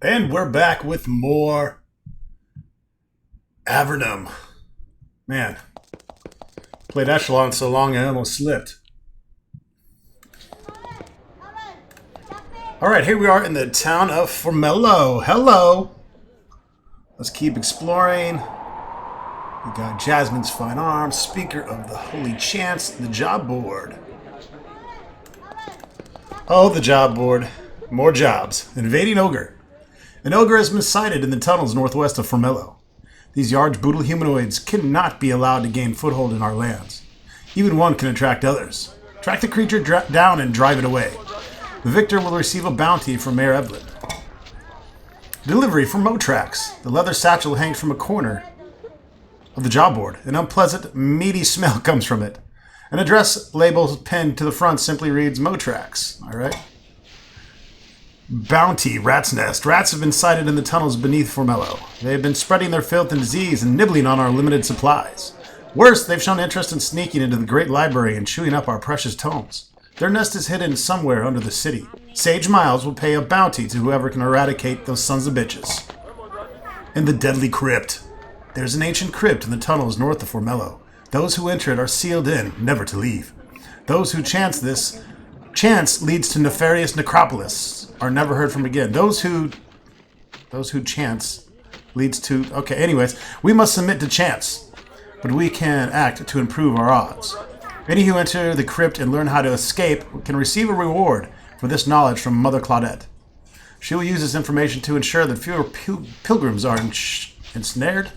And we're back with more Avernum. Man, played Echelon so long I almost slipped. Alright, here we are in the town of Formello. Hello! Let's keep exploring. We got Jasmine's Fine Arms, Speaker of the Holy Chants, the job board. Oh, the job board. More jobs. Invading Ogre. An ogre has been sighted in the tunnels northwest of Formello. These large, brutal humanoids cannot be allowed to gain foothold in our lands. Even one can attract others. Track the creature down and drive it away. The victor will receive a bounty from Mayor Evelyn. Delivery from Motrax. The leather satchel hangs from a corner of the job board. An unpleasant, meaty smell comes from it. An address label pinned to the front simply reads Motrax. Alright. Bounty, Rat's Nest. Rats have been sighted in the tunnels beneath Formello. They have been spreading their filth and disease and nibbling on our limited supplies. Worse, they've shown interest in sneaking into the great library and chewing up our precious tomes. Their nest is hidden somewhere under the city. Sage Miles will pay a bounty to whoever can eradicate those sons of bitches. In the deadly crypt. There's an ancient crypt in the tunnels north of Formello. Those who enter it are sealed in, never to leave. Those who chance leads to nefarious necropolis are never heard from again. Those who chance leads to... Okay, anyways, we must submit to chance, but we can act to improve our odds. Any who enter the crypt and learn how to escape can receive a reward for this knowledge from Mother Claudette. She will use this information to ensure that fewer pilgrims are ensnared.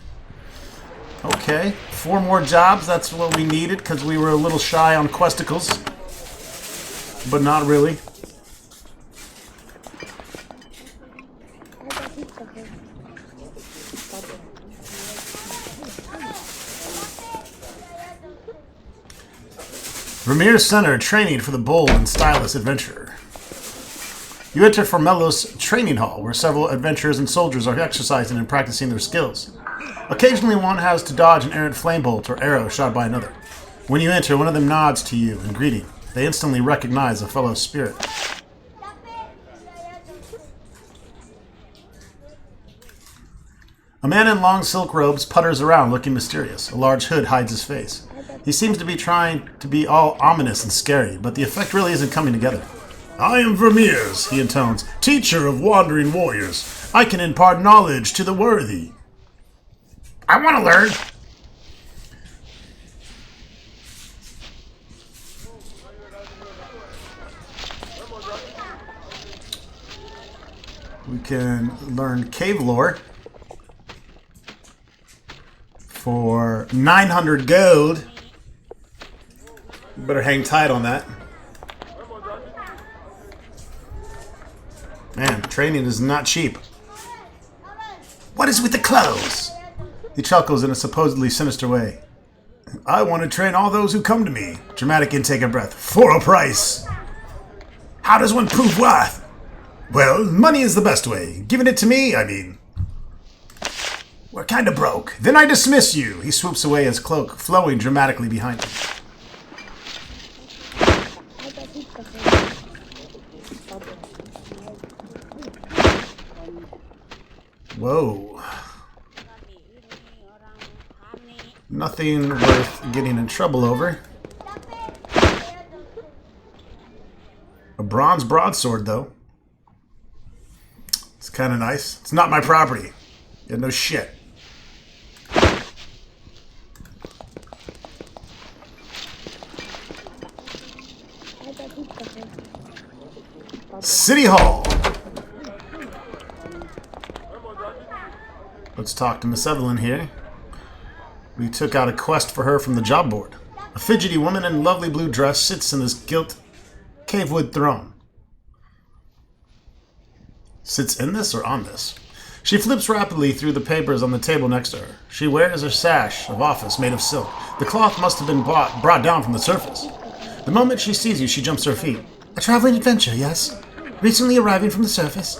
Okay, 4 more jobs. That's what we needed because we were a little shy on questicles. But not really. Ramirez Center, training for the bold and stylist adventurer. You enter Formello's training hall, where several adventurers and soldiers are exercising and practicing their skills. Occasionally one has to dodge an errant flame bolt or arrow shot by another. When you enter, one of them nods to you in greeting. They instantly recognize a fellow spirit. A man in long silk robes putters around looking mysterious. A large hood hides his face. He seems to be trying to be all ominous and scary, but the effect really isn't coming together. I am Ramirez, he intones, teacher of wandering warriors. I can impart knowledge to the worthy. I want to learn. We can learn cave lore for 900 gold. Better hang tight on that. Man, training is not cheap. What is with the clothes? He chuckles in a supposedly sinister way. I want to train all those who come to me. Dramatic intake of breath. For a price. How does one prove worth? Well, money is the best way. Giving it to me, I mean. We're kinda broke. Then I dismiss you. He swoops away his cloak, flowing dramatically behind him. Whoa. Nothing worth getting in trouble over. A bronze broadsword, though. It's kind of nice. It's not my property. Yeah, no shit. City Hall. Let's talk to Miss Evelyn here. We took out a quest for her from the job board. A fidgety woman in a lovely blue dress sits in this gilt cavewood throne. Sits in this or on this? She flips rapidly through the papers on the table next to her. She wears a sash of office made of silk. The cloth must have been brought down from the surface. The moment she sees you, she jumps to her feet. A traveling adventure, yes? Recently arriving from the surface?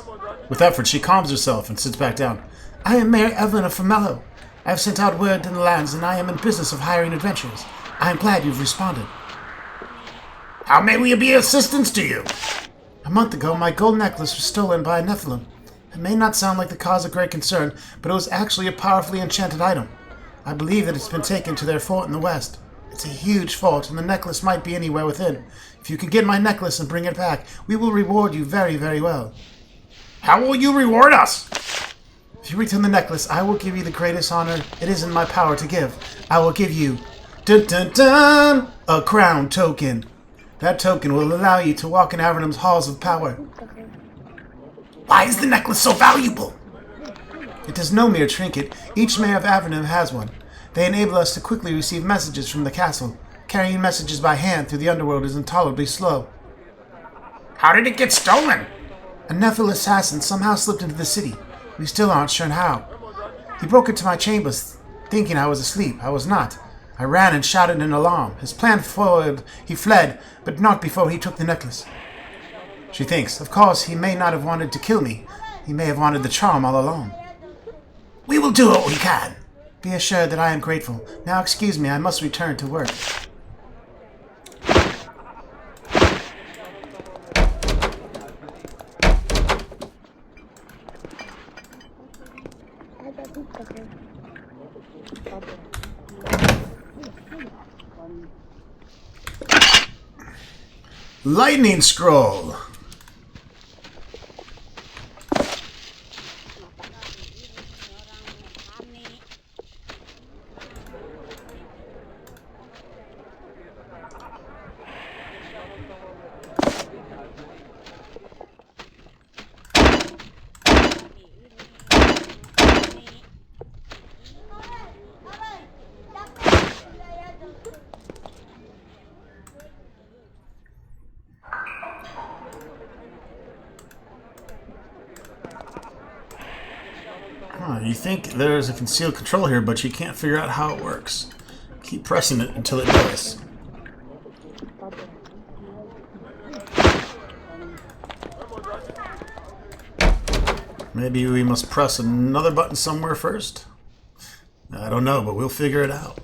With effort, she calms herself and sits back down. I am Mayor Evelyn of Formello. I have sent out word in the lands, and I am in business of hiring adventurers. I am glad you've responded. How may we be of assistance to you? A month ago, my gold necklace was stolen by a Nephilim. It may not sound like the cause of great concern, but it was actually a powerfully enchanted item. I believe that it's been taken to their fort in the west. It's a huge fort, and the necklace might be anywhere within. If you can get my necklace and bring it back, we will reward you very, very well. How will you reward us? If you return the necklace, I will give you the greatest honor it is in my power to give. I will give you, dun dun dun, a crown token. That token will allow you to walk in Avernum's halls of power. Why is the necklace so valuable? It is no mere trinket. Each mayor of Avernum has one. They enable us to quickly receive messages from the castle. Carrying messages by hand through the underworld is intolerably slow. How did it get stolen? A Nephil assassin somehow slipped into the city. We still aren't sure how. He broke into my chambers, thinking I was asleep. I was not. I ran and shouted an alarm. His plan foiled. He fled, but not before he took the necklace. She thinks, of course, he may not have wanted to kill me. He may have wanted the charm all along. We will do what we can. Be assured that I am grateful. Now excuse me, I must return to work. Lightning scroll. You think there's a concealed control here, but you can't figure out how it works. Keep pressing it until it does. Maybe we must press another button somewhere first? I don't know, but we'll figure it out.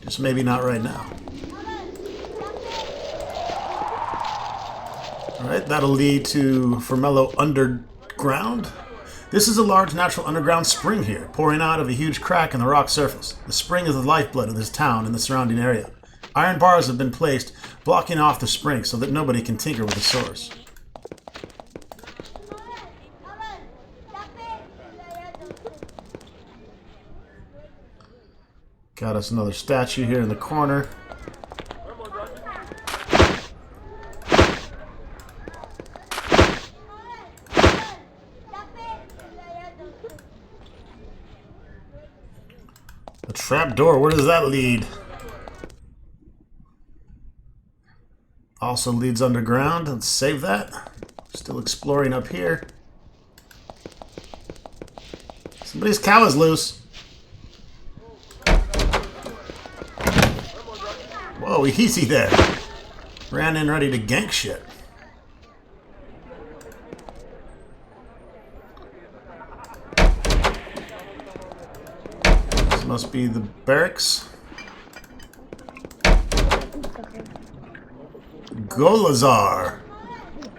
Just maybe not right now. Alright, that'll lead to Mellow Underground. This is a large natural underground spring here, pouring out of a huge crack in the rock surface. The spring is the lifeblood of this town and the surrounding area. Iron bars have been placed, blocking off the spring so that nobody can tinker with the source. Got us another statue here in the corner. A trap door, where does that lead? Also leads underground. Let's save that. Still exploring up here. Somebody's cow is loose. Whoa, easy there. Ran in ready to gank shit. This must be the barracks. Golazar.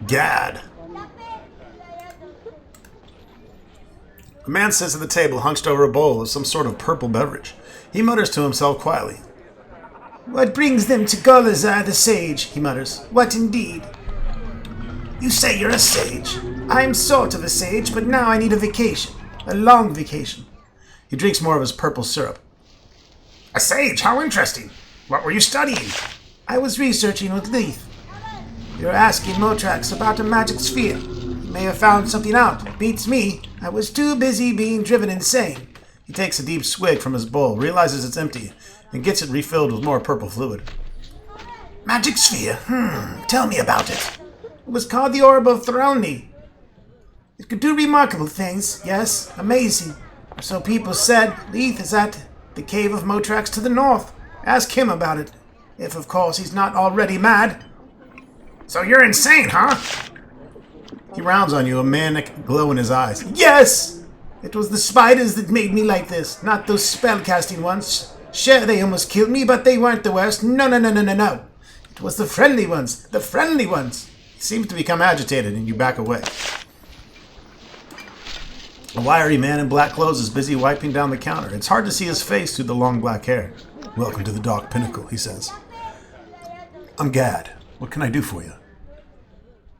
Gad. A man sits at the table hunched over a bowl of some sort of purple beverage. He mutters to himself quietly. What brings them to Golazar the sage, he mutters. What indeed? You say you're a sage. I'm sort of a sage, but now I need a vacation. A long vacation. He drinks more of his purple syrup. A sage? How interesting. What were you studying? I was researching with Leith. You're asking Motrax about a magic sphere. He may have found something out. Beats me. I was too busy being driven insane. He takes a deep swig from his bowl, realizes it's empty, and gets it refilled with more purple fluid. Magic sphere? Tell me about it. It was called the Orb of Throne. It could do remarkable things, yes, amazing. Or so people said. Leith is at the cave of Motrax to the north. Ask him about it. If, of course, he's not already mad. So you're insane, huh? He rounds on you, a manic glow in his eyes. Yes! It was the spiders that made me like this, not those spell-casting ones. Sure, they almost killed me, but they weren't the worst. No. It was the friendly ones. The friendly ones. seems to become agitated, and you back away. A wiry man in black clothes is busy wiping down the counter. It's hard to see his face through the long black hair. "Welcome to the Dark Pinnacle," he says. "I'm Gad. What can I do for you?"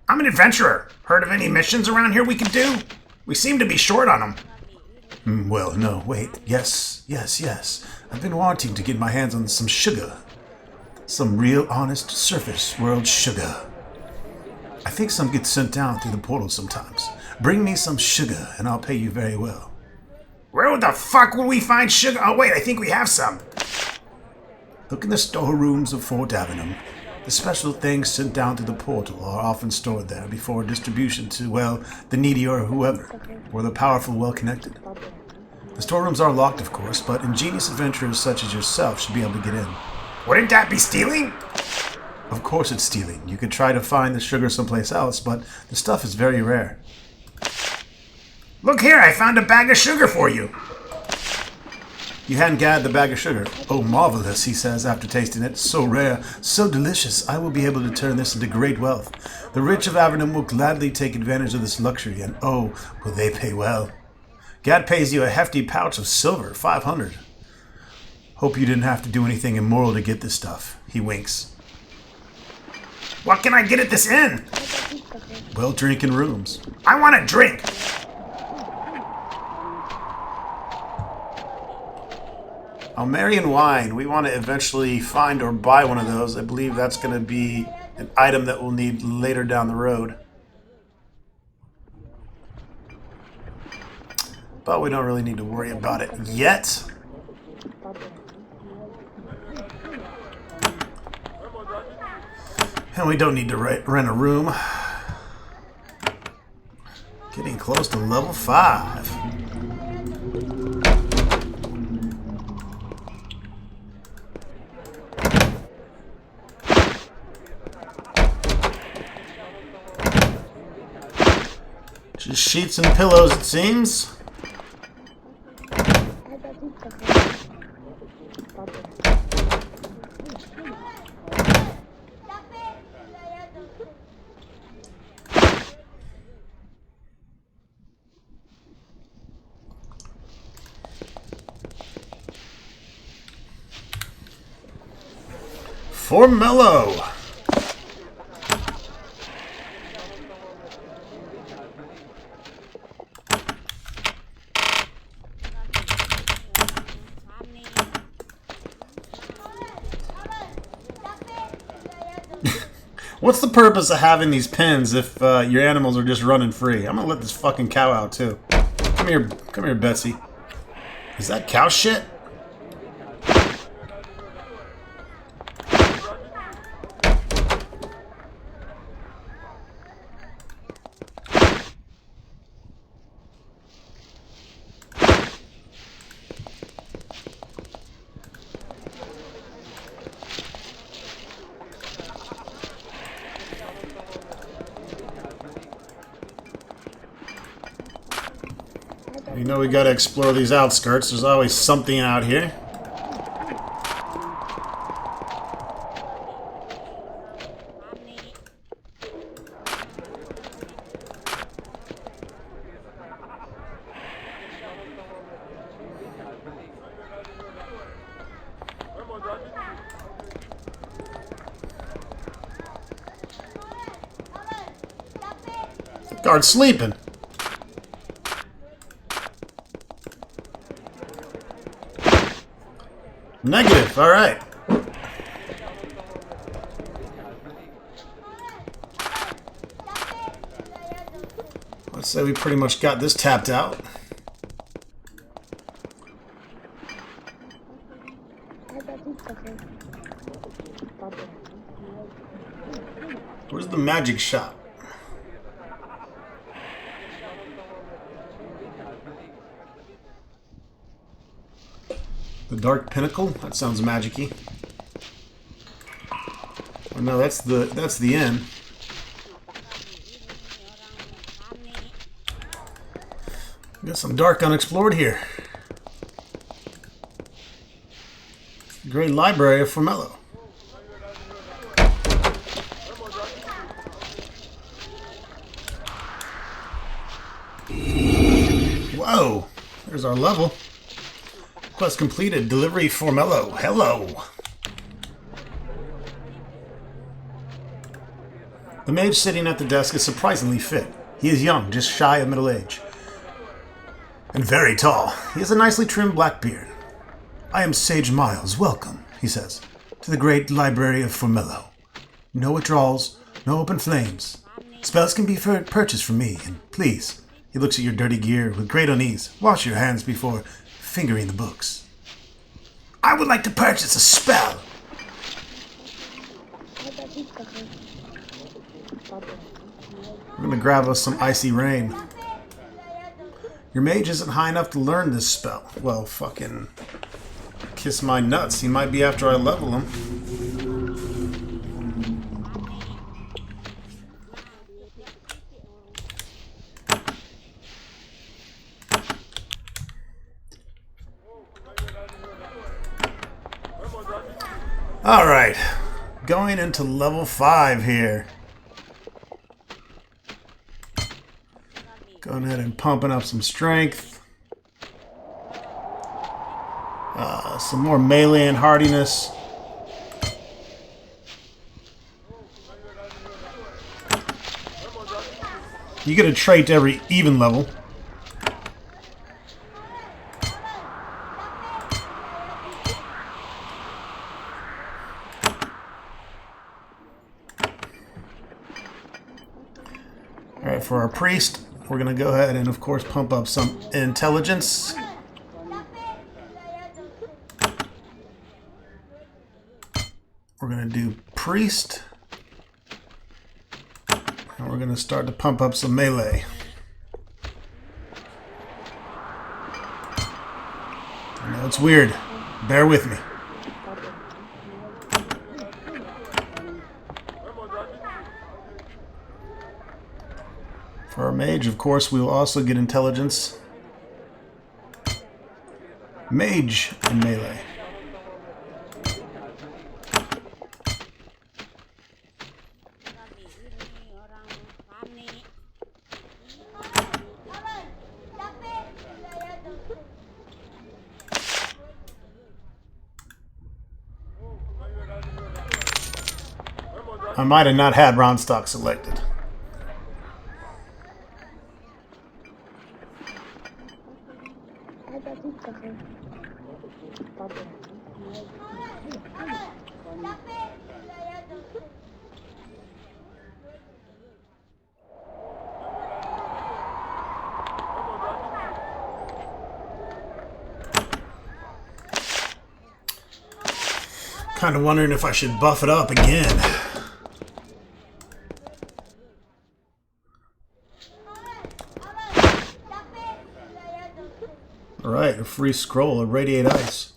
I'm an adventurer. Heard of any missions around here we could do? We seem to be short on them. Well, no, wait. Yes. I've been wanting to get my hands on some sugar. Some real honest surface world sugar. I think some gets sent down through the portal sometimes. Bring me some sugar and I'll pay you very well. Where the fuck will we find sugar? Oh wait, I think we have some. Look in the storerooms of Fort Avernum. The special things sent down through the portal are often stored there before distribution to, well, the needy or whoever, or the powerful well-connected. The storerooms are locked, of course, but ingenious adventurers such as yourself should be able to get in. Wouldn't that be stealing? Of course it's stealing. You could try to find the sugar someplace else, but the stuff is very rare. Look here, I found a bag of sugar for you. You hand Gad the bag of sugar. "Oh, marvelous," he says after tasting it. "So rare, so delicious. I will be able to turn this into great wealth. The rich of Avernum will gladly take advantage of this luxury, and oh, will they pay well." Gad pays you a hefty pouch of silver, 500. "Hope you didn't have to do anything immoral to get this stuff." He winks. What can I get at this inn? "Well, drink in rooms." I want a drink. Almerian wine. We want to eventually find or buy one of those. I believe that's going to be an item that we'll need later down the road. But we don't really need to worry about it yet. And we don't need to rent a room. Getting close to level 5. Just sheets and pillows, it seems. For Mellow. What's the purpose of having these pens if your animals are just running free? I'm gonna let this fucking cow out too. Come here, Betsy. Is that cow shit? You know we gotta explore these outskirts. There's always something out here. Guard's sleeping. Negative, alright. Let's say we pretty much got this tapped out. Where's the magic shop? The Dark Pinnacle? That sounds magic-y. Oh no, that's the inn. Got some dark unexplored here. Great library of Mellow. Whoa! There's our level. Quest completed. Delivery for Mellow. Hello! The mage sitting at the desk is surprisingly fit. He is young, just shy of middle age. And very tall. He has a nicely trimmed black beard. I am Sage Miles. Welcome, he says, to the great library of Formello. No withdrawals, no open flames. Spells can be purchased from me, and please, he looks at your dirty gear with great unease. Wash your hands before fingering the books. I would like to purchase a spell. I'm gonna grab us some Icy Rain. Your mage isn't high enough to learn this spell. Well, fucking kiss my nuts. He might be after I level him. Alright, going into level 5 here. Going ahead and pumping up some strength. Some more melee and hardiness. You get a trait every even level. Alright, for our priest, we're going to go ahead and, of course, pump up some intelligence. We're going to do priest. And we're going to start to pump up some melee. I know it's weird. Bear with me. For our mage, of course, we will also get intelligence. Mage and melee. I might have not had round stock selected. Kind of wondering if I should buff it up again. Alright, a free scroll of Radiate Ice.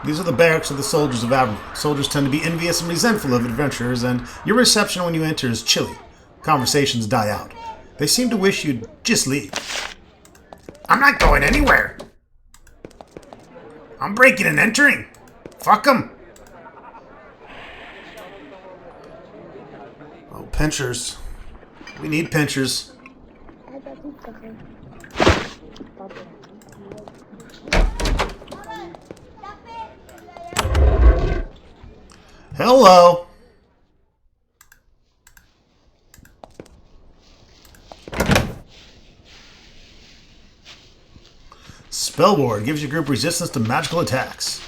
These are the barracks of the soldiers of Avernum. Soldiers tend to be envious and resentful of adventurers, and your reception when you enter is chilly. Conversations die out. They seem to wish you'd just leave. I'm not going anywhere. I'm breaking and entering. Fuck them. Oh, pinchers. We need pinchers. Hello. Spell Ward gives your group resistance to magical attacks.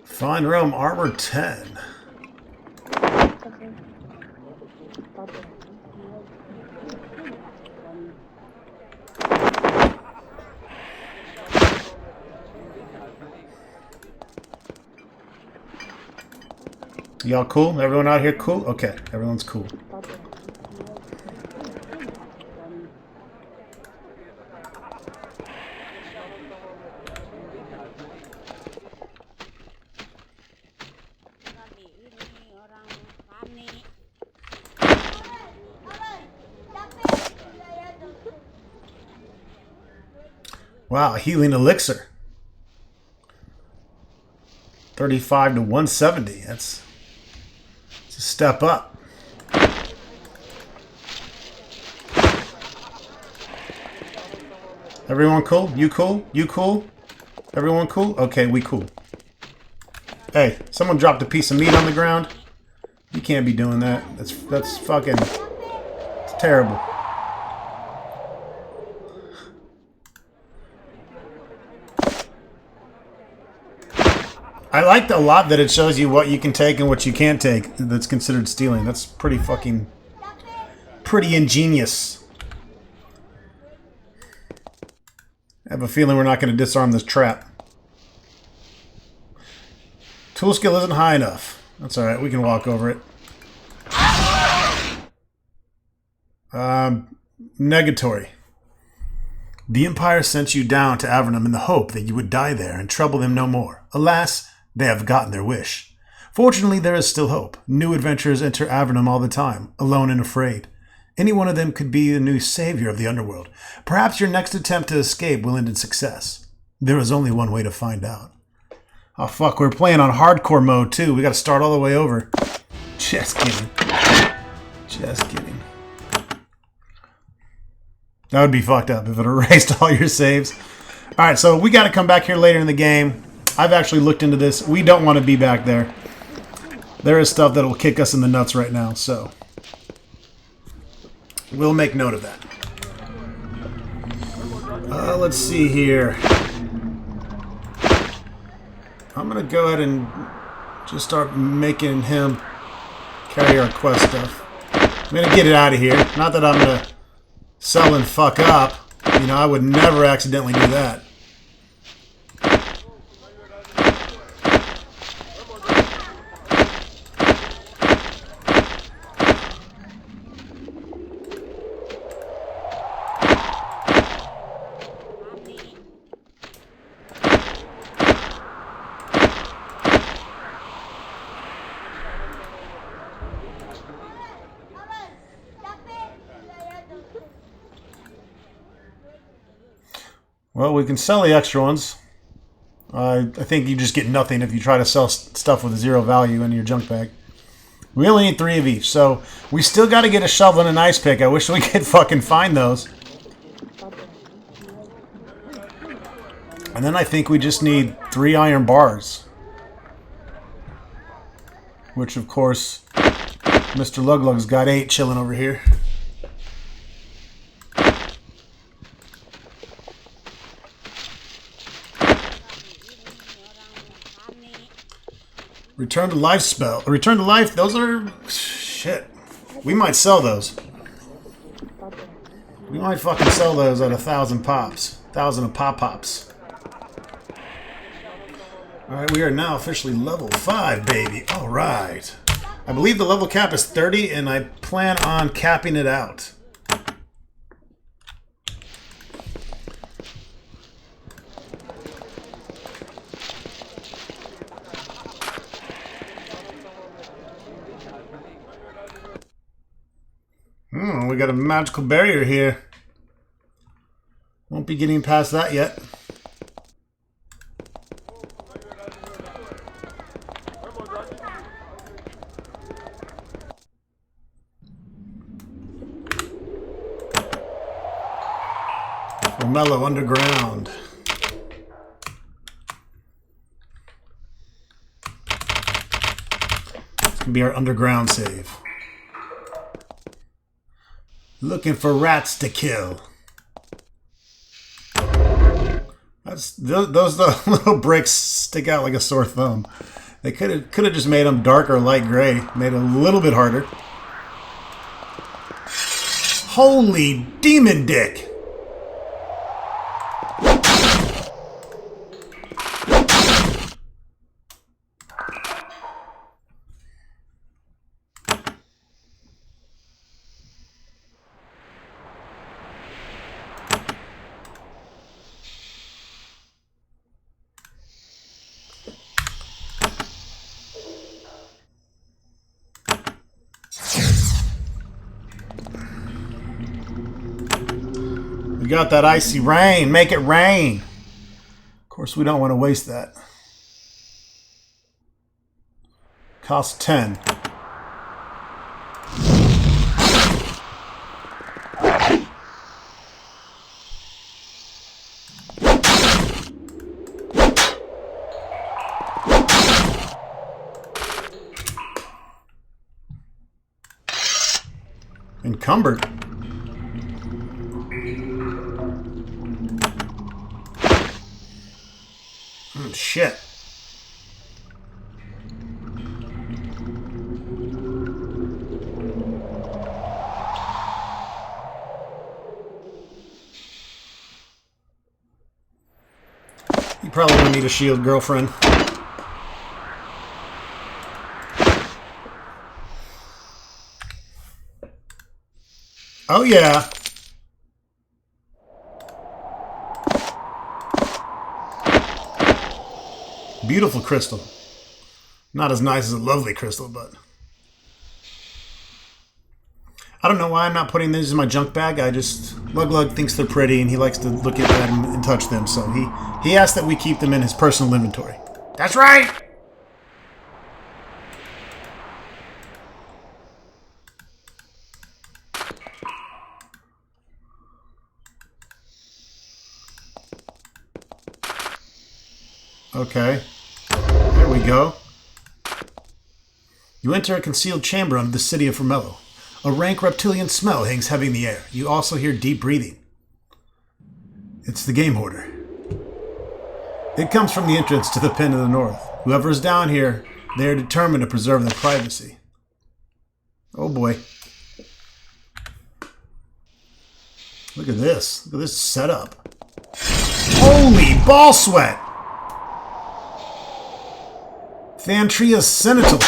Fine Realm Armor 10. Y'all cool? Everyone out here cool? Okay, everyone's cool. Wow, healing elixir. 35 to 170. That's a step up. Everyone cool? You cool? You cool? Everyone cool? Okay, we cool. Hey, someone dropped a piece of meat on the ground. You can't be doing that. That's fucking... It's terrible. I liked a lot that it shows you what you can take and what you can't take that's considered stealing. That's pretty ingenious. I have a feeling we're not going to disarm this trap. Tool skill isn't high enough. That's alright, we can walk over it. Negatory. The Empire sent you down to Avernum in the hope that you would die there and trouble them no more. Alas, they have gotten their wish. Fortunately, there is still hope. New adventurers enter Avernum all the time, alone and afraid. Any one of them could be the new savior of the underworld. Perhaps your next attempt to escape will end in success. There is only one way to find out. Oh fuck, we're playing on hardcore mode too. We gotta start all the way over. Just kidding. Just kidding. That would be fucked up if it erased all your saves. Alright, so we gotta come back here later in the game. I've actually looked into this. We don't want to be back there. There is stuff that will kick us in the nuts right now, so we'll make note of that. Let's see here. I'm going to go ahead and just start making him carry our quest stuff. I'm going to get it out of here. Not that I'm going to sell and fuck up. You know, I would never accidentally do that. Well, we can sell the extra ones. I think you just get nothing if you try to sell stuff with 0 value in your junk bag. We only need 3 of each, so we still got to get a shovel and an ice pick. I wish we could fucking find those. And then I think we just need 3 iron bars. Which, of course, Mr. Luglug's got 8 chilling over here. Return to life spell. Return to life, those are... Shit. We might sell those. We might fucking sell those at 1,000 pops. 1,000 of pop-pops. Alright, we are now officially level 5, baby. Alright. I believe the level cap is 30, and I plan on capping it out. We got a magical barrier here. Won't be getting past that yet. For Mellow Underground. It's gonna be our underground save. Looking for rats to kill. Those little bricks stick out like a sore thumb. They could have just made them dark or light gray. Made it a little bit harder. Holy demon dick! We got that icy rain. Make it rain. Of course, we don't want to waste that. Cost 10. Encumbered. Shit. You probably don't need a shield, girlfriend. Oh, yeah. Beautiful crystal. Not as nice as a lovely crystal, but... I don't know why I'm not putting these in my junk bag. I just... Lug thinks they're pretty, and he likes to look at them and touch them, so he asked that we keep them in his personal inventory. That's right! Okay. There we go. You enter a concealed chamber under the city of Mellow. A rank reptilian smell hangs heavy in the air. You also hear deep breathing. It's the game hoarder. It comes from the entrance to the pen to the north. Whoever is down here, they are determined to preserve their privacy. Oh boy. Look at this. Look at this setup. Holy ball sweat! Thantria's Sentinel.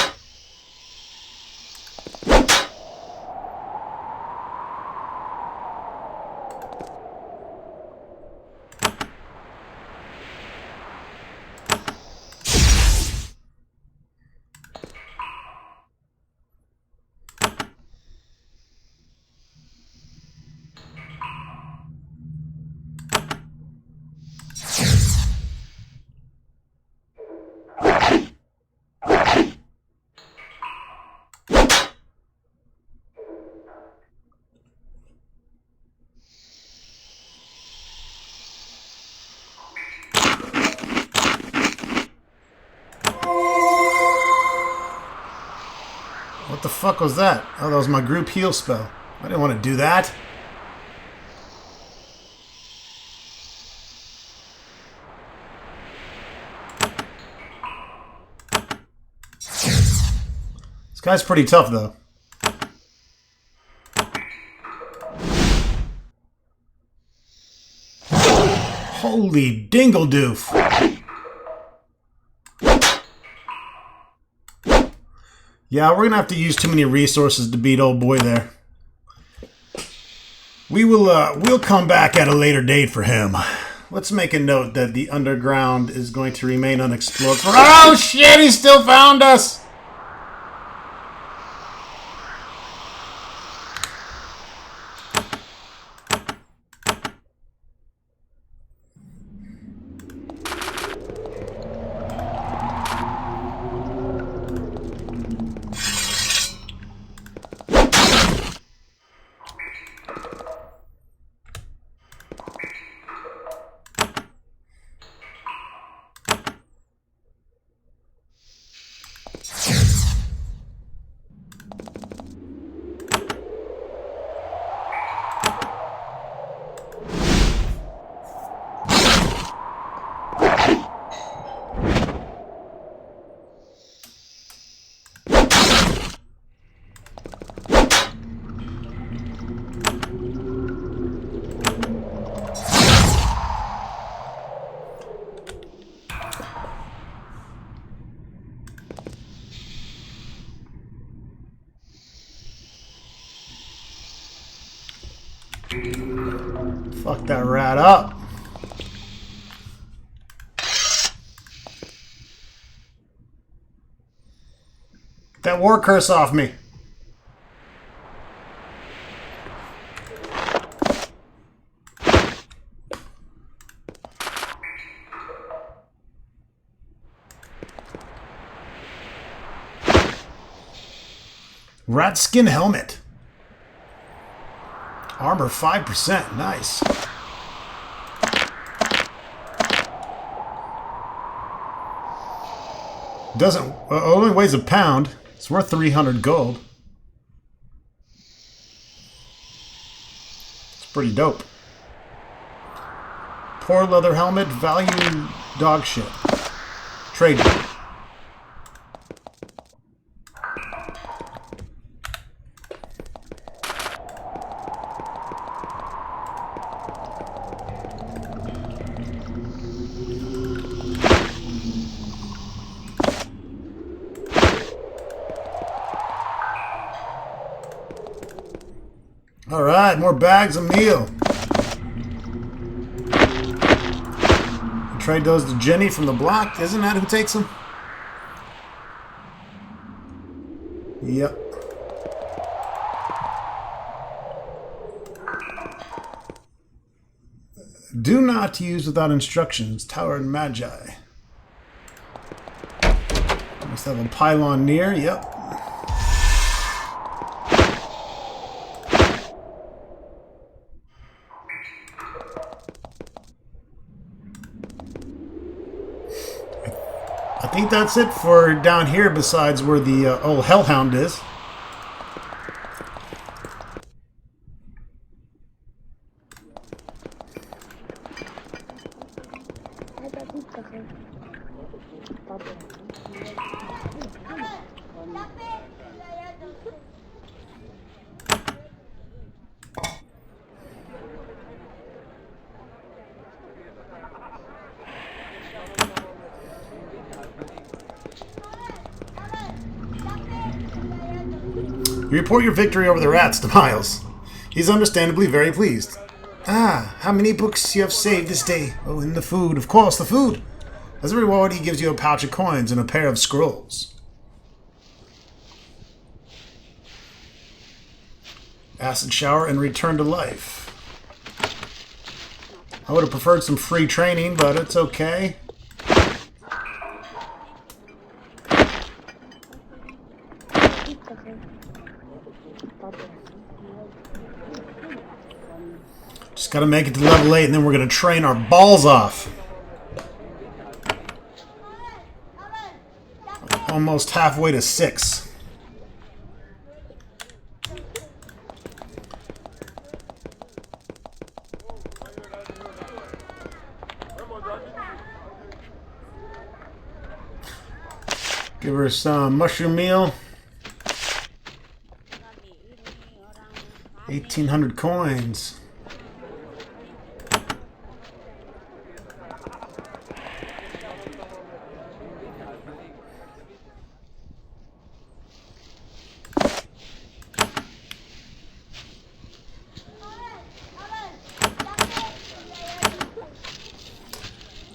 What the fuck was that? Oh, that was my group heal spell. I didn't want to do that. This guy's pretty tough, though. Holy dingle-doof. Yeah, we're gonna have to use too many resources to beat old boy there. We'll come back at a later date for him. Let's make a note that the underground is going to remain unexplored for... Oh shit, he still found us! Fuck that rat up. Get that war curse off me. Rat skin helmet. Armor 5%. Nice. Doesn't only weighs a pound. It's worth 300 gold. It's pretty dope. Poor leather helmet, value dog shit. Trade. Alright, more bags of meal. Trade those to Jenny from the block. Isn't that who takes them? Yep. Do not use without instructions. Tower and Magi. Must have a pylon near. Yep. I think that's it for down here besides where the old Hellhound is. You report your victory over the rats to Miles. He's understandably very pleased. Ah, how many books you have saved this day? Oh, and the food. Of course, the food. As a reward, he gives you a pouch of coins and a pair of scrolls. Acid shower and return to life. I would have preferred some free training, but it's okay. Just gotta make it to level 8 and then we're gonna train our balls off. Almost halfway to 6. Give her some mushroom meal. 1,800 coins.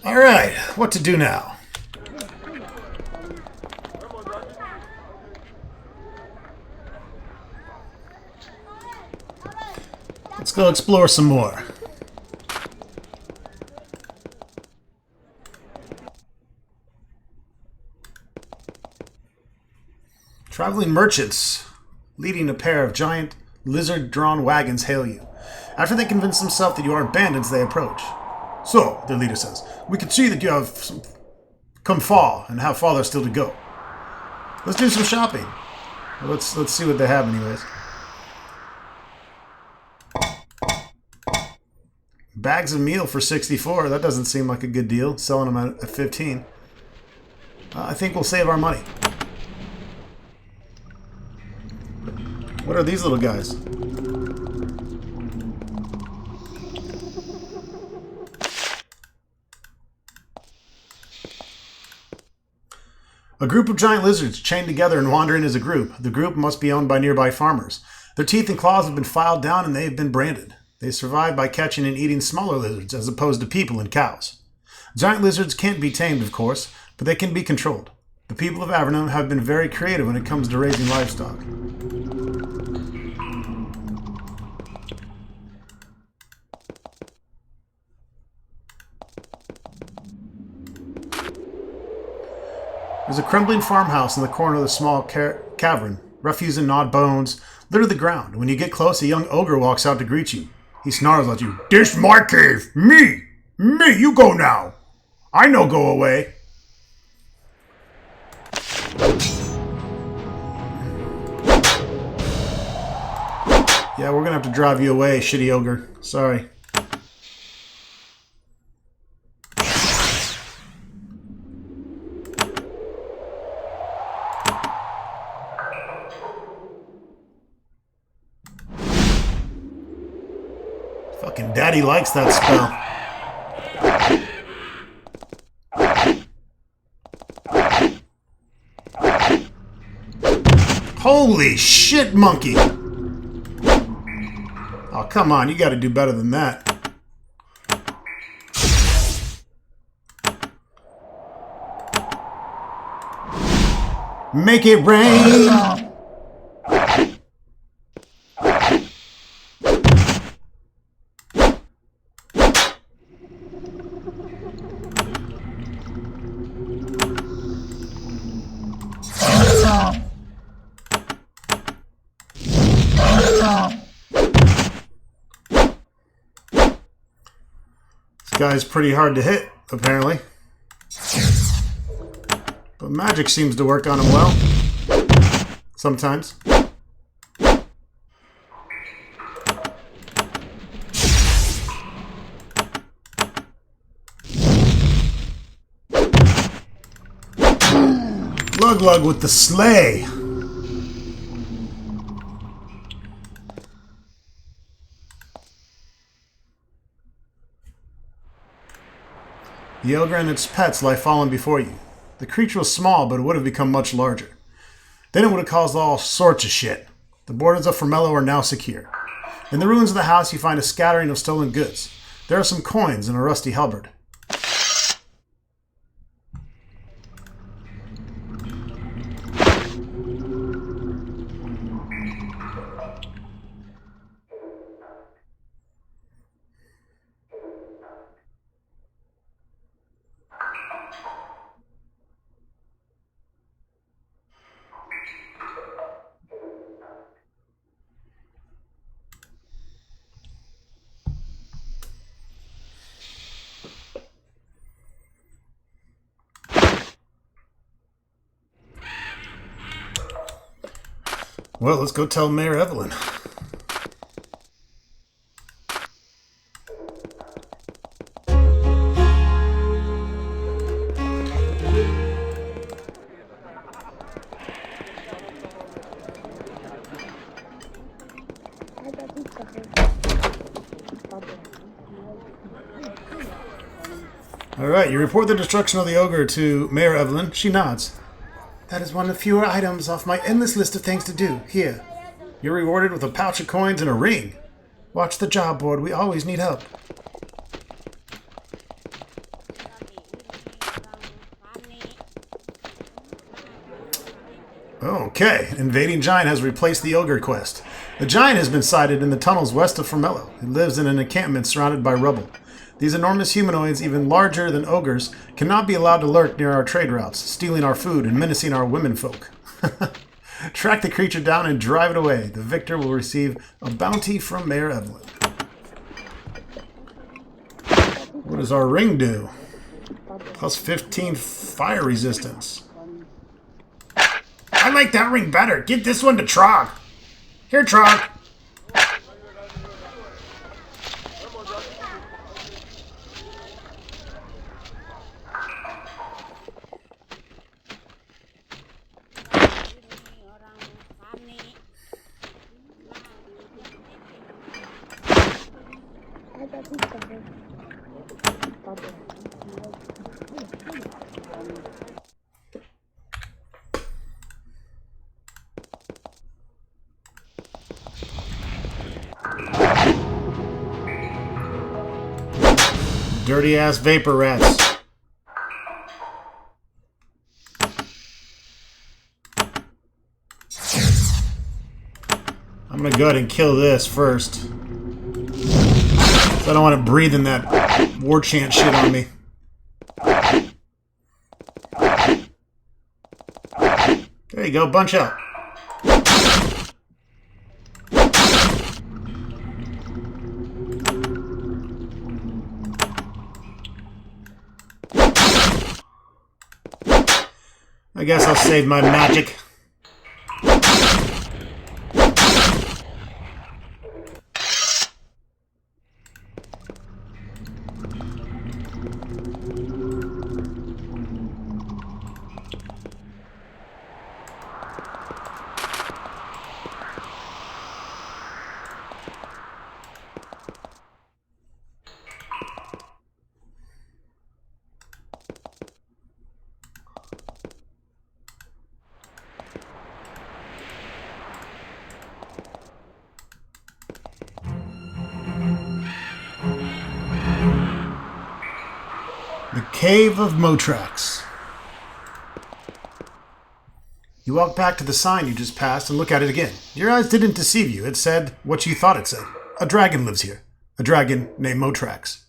Alright, what to do now? Let's go explore some more. Traveling merchants leading a pair of giant lizard-drawn wagons hail you. After they convince themselves that you aren't bandits, they approach. So, their leader says, we can see that you have come far and have farther still to go. Let's do some shopping. Let's see what they have anyways. Bags of meal for 64. That doesn't seem like a good deal. Selling them at 15. I think we'll save our money. What are these little guys? A group of giant lizards chained together and wandering as a group. The group must be owned by nearby farmers. Their teeth and claws have been filed down and they have been branded. They survive by catching and eating smaller lizards as opposed to people and cows. Giant lizards can't be tamed, of course, but they can be controlled. The people of Avernum have been very creative when it comes to raising livestock. There's a crumbling farmhouse in the corner of the small cavern. Refuse and gnawed bones litter the ground. When you get close, a young ogre walks out to greet you. He snarls at you. This my cave. Me, you go now. I no go away. Yeah, we're gonna have to drive you away, shitty ogre. Sorry. Fucking daddy likes that spell. Holy shit, monkey! Oh, come on, you gotta do better than that. Make it rain! Guy's pretty hard to hit, apparently. But magic seems to work on him well. Sometimes. Lug with the sleigh. The ogre and its pets lie fallen before you. The creature was small, but it would have become much larger. Then it would have caused all sorts of shit. The borders of Mellow are now secure. In the ruins of the house, you find a scattering of stolen goods. There are some coins and a rusty halberd. Well, let's go tell Mayor Evelyn. All right, you report the destruction of the ogre to Mayor Evelyn. She nods. That is one of fewer items off my endless list of things to do. Here. You're rewarded with a pouch of coins and a ring. Watch the job board. We always need help. Okay. Invading Giant has replaced the ogre quest. The giant has been sighted in the tunnels west of Formello. He lives in an encampment surrounded by rubble. These enormous humanoids, even larger than ogres, cannot be allowed to lurk near our trade routes, stealing our food and menacing our womenfolk. Track the creature down and drive it away. The victor will receive a bounty from Mayor Evelyn. What does our ring do? Plus 15 fire resistance. I like that ring better. Give this one to Trog. Here, Trog. Dirty ass vapor rats. I'm gonna go ahead and kill this first. So I don't want it breathing that war chant shit on me. There you go, bunch out. I guess I'll save my magic. The Cave of Motrax. You walk back to the sign you just passed and look at it again. Your eyes didn't deceive you. It said what you thought it said. A dragon lives here. A dragon named Motrax.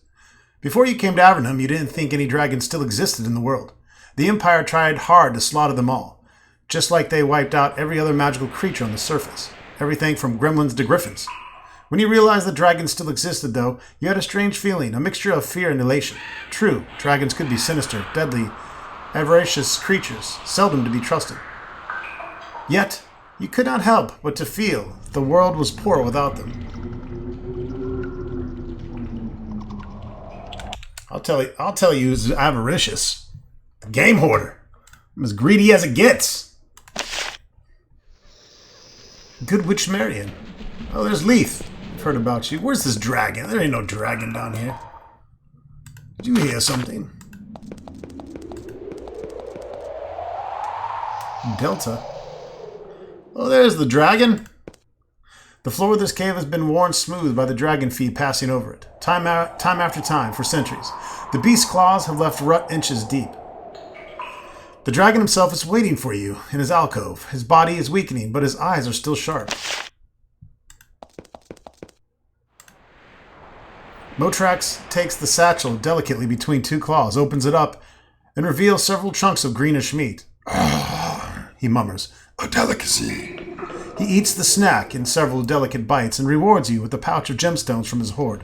Before you came to Avernum, you didn't think any dragons still existed in the world. The Empire tried hard to slaughter them all, just like they wiped out every other magical creature on the surface. Everything from gremlins to griffins. When you realized that dragons still existed, though, you had a strange feeling, a mixture of fear and elation. True, dragons could be sinister, deadly, avaricious creatures, seldom to be trusted. Yet, you could not help but to feel the world was poor without them. I'll tell you who's avaricious. The game hoarder. I'm as greedy as it gets. Good Witch Marion. Oh, there's Leith. I've heard about you. Where's this dragon? There ain't no dragon down here. Did you hear something? Delta? Oh, there's the dragon. The floor of this cave has been worn smooth by the dragon feet passing over it, time after time, for centuries. The beast's claws have left rut inches deep. The dragon himself is waiting for you in his alcove. His body is weakening, but his eyes are still sharp. Motrax takes the satchel delicately between two claws, opens it up, and reveals several chunks of greenish meat. Ah, He mummers. a delicacy. He eats the snack in several delicate bites and rewards you with a pouch of gemstones from his hoard.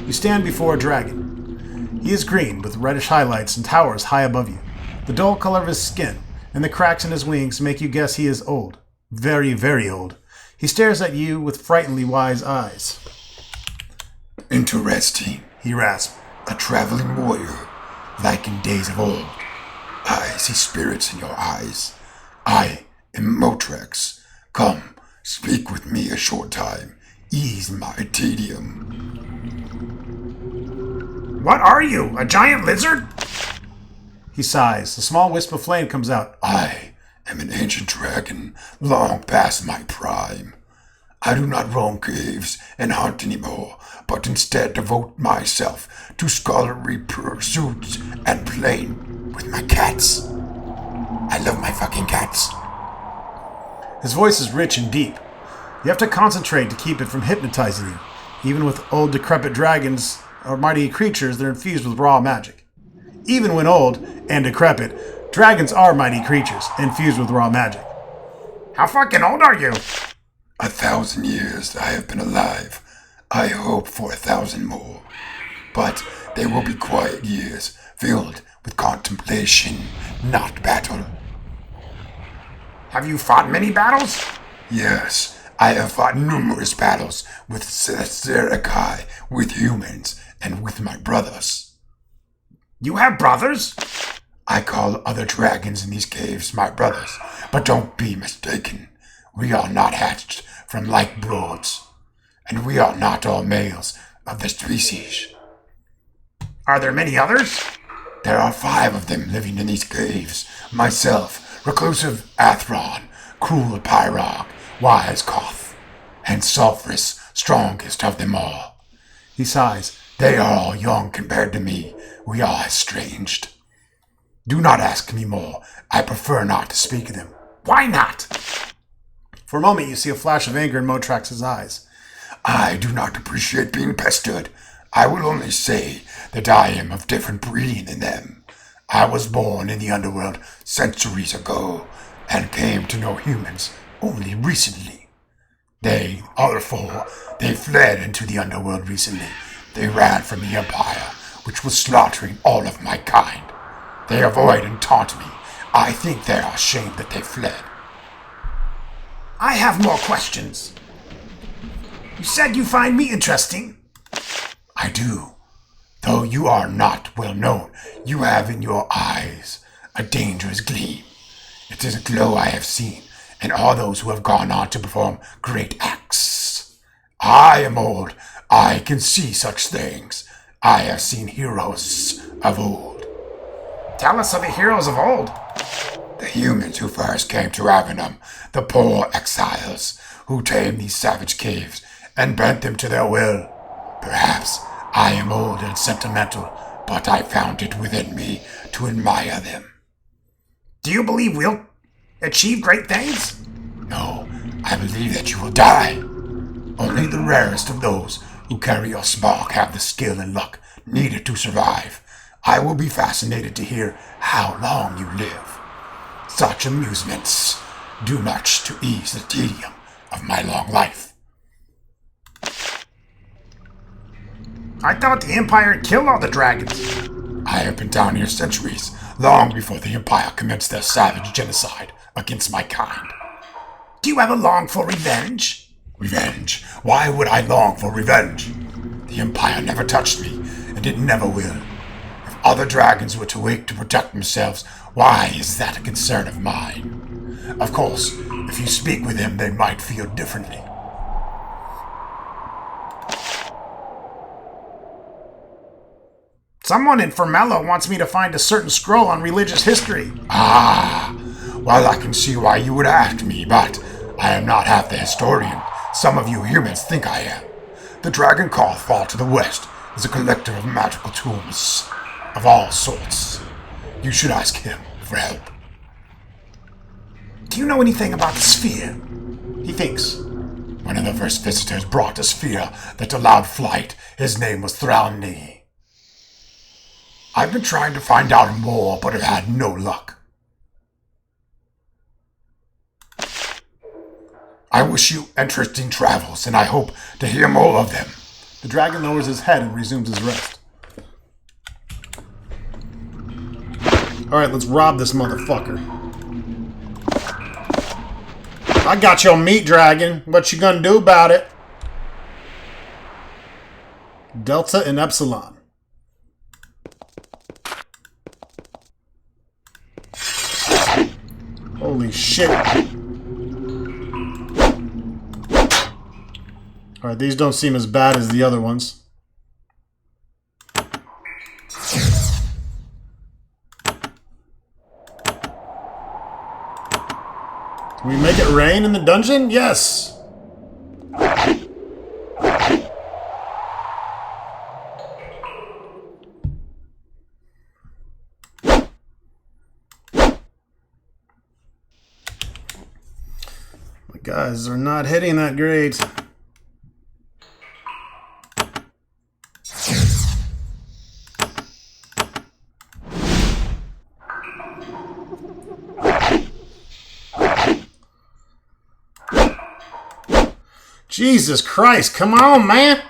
You stand before a dragon. He is green with reddish highlights and towers high above you. The dull color of his skin and the cracks in his wings make you guess he is old. Very, very old. He stares at you with frighteningly wise eyes. Interesting. He rasps. A traveling warrior, like in days of old. I see spirits in your eyes. I am Motrax. Come, speak with me a short time. Ease my tedium. What are you, a giant lizard? He sighs. A small wisp of flame comes out. I am an ancient dragon, long past my prime. I do not roam caves and hunt anymore, but instead devote myself to scholarly pursuits and playing with my cats. I love my fucking cats. His voice is rich and deep. You have to concentrate to keep it from hypnotizing you. Even with old decrepit dragons or mighty creatures, they're infused with raw magic. Even when old and decrepit, dragons are mighty creatures infused with raw magic. How fucking old are you? 1,000 years I have been alive. I hope for 1,000 more. But they will be quiet years, filled with contemplation, not battle. Have you fought many battles? Yes, I have fought numerous battles with Serakai, with humans, and with my brothers. You have brothers? I call other dragons in these caves my brothers, but don't be mistaken. We are not hatched from like broods, and we are not all males of the species. Are there many others? There are 5 of them living in these caves. Myself, reclusive Athron, cruel Pyrog, wise Koth, and Sulphurous, strongest of them all. He sighs. They are all young compared to me. We are estranged. Do not ask me more. I prefer not to speak of them. Why not? For a moment, you see a flash of anger in Motrax's eyes. I do not appreciate being pestered. I will only say that I am of different breeding than them. I was born in the underworld centuries ago and came to know humans only recently. They, other 4, they fled into the underworld recently. They ran from the Empire, which was slaughtering all of my kind. They avoid and taunt me. I think they are ashamed that they fled. I have more questions. You said you find me interesting. I do. Though you are not well known, you have in your eyes a dangerous gleam. It is a glow I have seen in all those who have gone on to perform great acts. I am old. I can see such things. I have seen heroes of old. Tell us of the heroes of old. The humans who first came to Avernum, the poor exiles who tamed these savage caves and bent them to their will. Perhaps I am old and sentimental, but I found it within me to admire them. Do you believe we'll achieve great things? No, I believe that you will die. Only the rarest of those who carry your spark have the skill and luck needed to survive. I will be fascinated to hear how long you live. Such amusements do much to ease the tedium of my long life. I thought the Empire had killed all the dragons. I have been down here centuries, long before the Empire commenced their savage genocide against my kind. Do you ever long for revenge? Revenge? Why would I long for revenge? The Empire never touched me, and it never will. If other dragons were to wake to protect themselves, why is that a concern of mine? Of course, if you speak with them, they might feel differently. Someone in Mellow wants me to find a certain scroll on religious history. Ah, well, I can see why you would ask me, but I am not half the historian some of you humans think I am. The dragon called Fall to the West is a collector of magical tools of all sorts. You should ask him for help. Do you know anything about the sphere? He thinks. One of the first visitors brought a sphere that allowed flight. His name was Thralni. I've been trying to find out more, but have had no luck. I wish you interesting travels, and I hope to hear more of them. The dragon lowers his head and resumes his rest. Alright, let's rob this motherfucker. I got your meat, dragon. What you gonna do about it? Delta and Epsilon. Holy shit. Alright, these don't seem as bad as the other ones. Can we make it rain in the dungeon? Yes! My guys are not hitting that great. Jesus Christ, come on, man!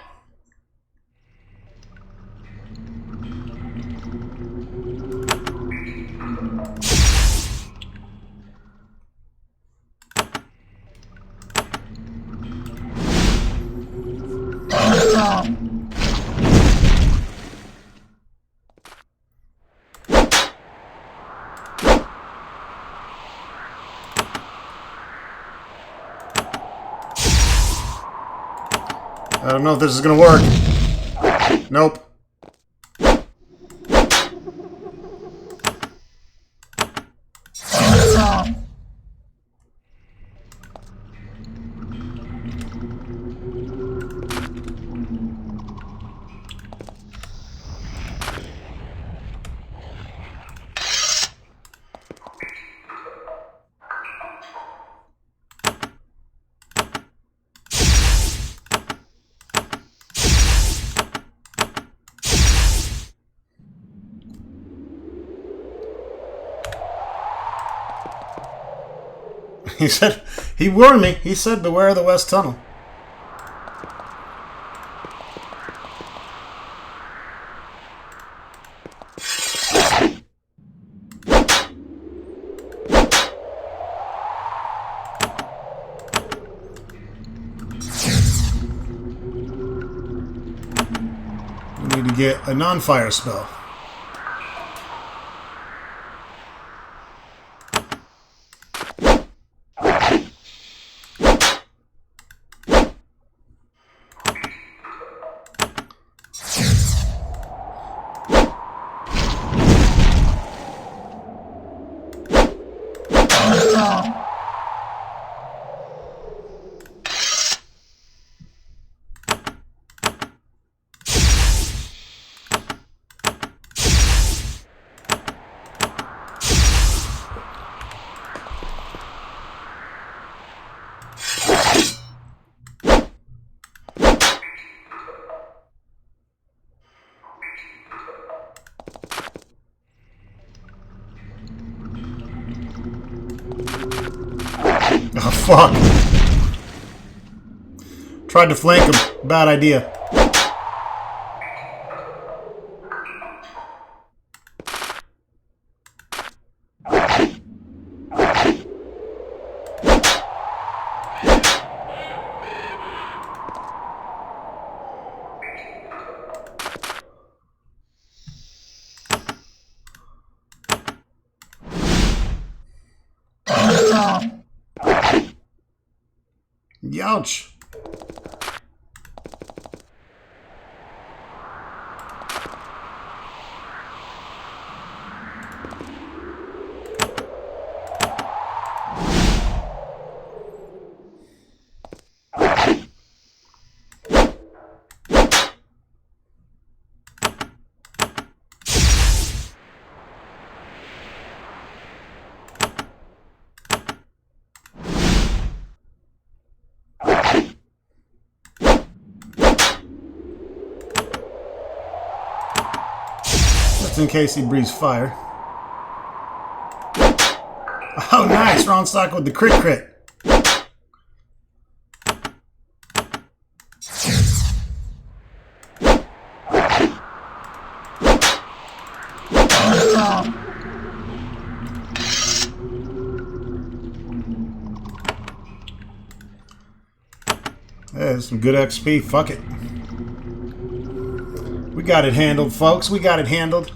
I don't know if this is gonna work. Nope. He said, he warned me. He said, beware of the West Tunnel. Need to get a non-fire spell. Oh, fuck. Tried to flank him. Bad idea. Youch. Just in case he breathes fire. Oh, nice! Ron stock with the crit. There's some good XP. Fuck it. We got it handled, folks. We got it handled.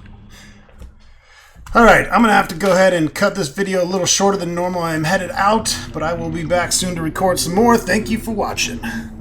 Alright, I'm going to have to go ahead and cut this video a little shorter than normal. I am headed out, but I will be back soon to record some more. Thank you for watching.